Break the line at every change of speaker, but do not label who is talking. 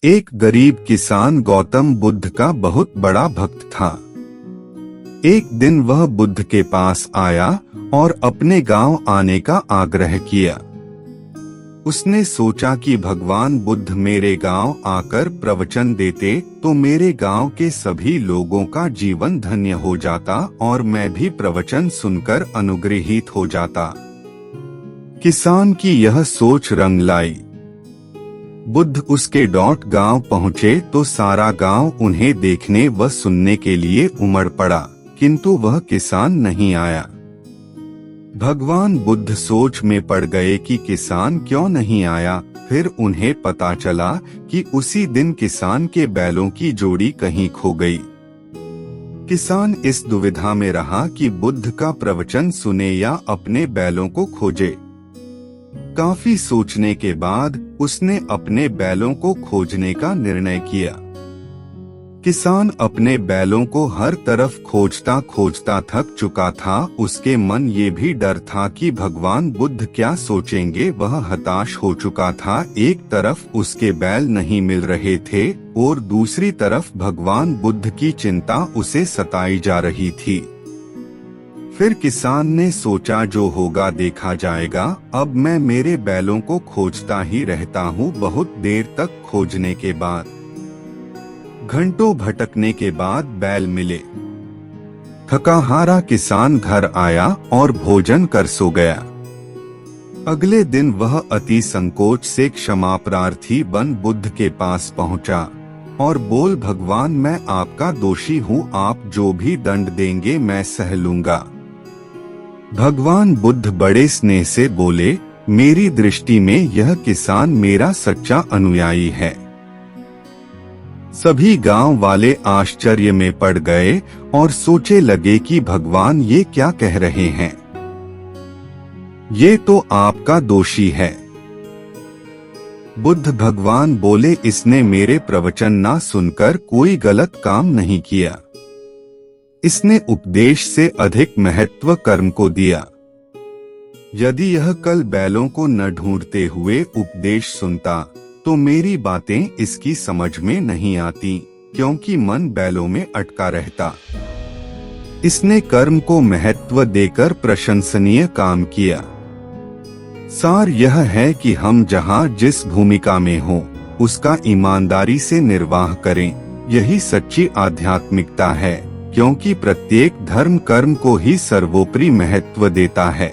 एक गरीब किसान गौतम बुद्ध का बहुत बड़ा भक्त था। एक दिन वह बुद्ध के पास आया और अपने गांव आने का आग्रह किया। उसने सोचा कि भगवान बुद्ध मेरे गांव आकर प्रवचन देते तो मेरे गांव के सभी लोगों का जीवन धन्य हो जाता और मैं भी प्रवचन सुनकर अनुग्रहित हो जाता। किसान की यह सोच रंग लाई। बुद्ध उसके डॉट गांव पहुँचे तो सारा गांव उन्हें देखने व सुनने के लिए उमड़ पड़ा, किंतु वह किसान नहीं आया। भगवान बुद्ध सोच में पड़ गए कि किसान क्यों नहीं आया। फिर उन्हें पता चला कि उसी दिन किसान के बैलों की जोड़ी कहीं खो गई। किसान इस दुविधा में रहा कि बुद्ध का प्रवचन सुने या अपने बैलों को खोजे। काफी सोचने के बाद उसने अपने बैलों को खोजने का निर्णय किया। किसान अपने बैलों को हर तरफ खोजता खोजता थक चुका था। उसके मन ये भी डर था कि भगवान बुद्ध क्या सोचेंगे। वह हताश हो चुका था। एक तरफ उसके बैल नहीं मिल रहे थे और दूसरी तरफ भगवान बुद्ध की चिंता उसे सताई जा रही थी। फिर किसान ने सोचा जो होगा देखा जाएगा। अब मैं मेरे बैलों को खोजता ही रहता हूँ। बहुत देर तक खोजने के बाद, घंटों भटकने के बाद बैल मिले। थका हारा किसान घर आया और भोजन कर सो गया। अगले दिन वह अति संकोच से क्षमा प्रार्थी बन बुद्ध के पास पहुंचा और बोल, भगवान मैं आपका दोषी हूँ। आप जो भी दंड देंगे मैं सह लूंगा। भगवान बुद्ध बड़े स्नेह से बोले, मेरी दृष्टि में यह किसान मेरा सच्चा अनुयायी है। सभी गांव वाले आश्चर्य में पड़ गए और सोचे लगे कि भगवान ये क्या कह रहे हैं। ये तो आपका दोषी है। बुद्ध भगवान बोले, इसने मेरे प्रवचन ना सुनकर कोई गलत काम नहीं किया। इसने उपदेश से अधिक महत्व कर्म को दिया। यदि यह कल बैलों को न ढूंढते हुए उपदेश सुनता तो मेरी बातें इसकी समझ में नहीं आती, क्योंकि मन बैलों में अटका रहता। इसने कर्म को महत्व देकर प्रशंसनीय काम किया। सार यह है कि हम जहाँ जिस भूमिका में हो उसका ईमानदारी से निर्वाह करें। यही सच्ची आध्यात्मिकता है, क्योंकि प्रत्येक धर्म कर्म को ही सर्वोपरि महत्व देता है।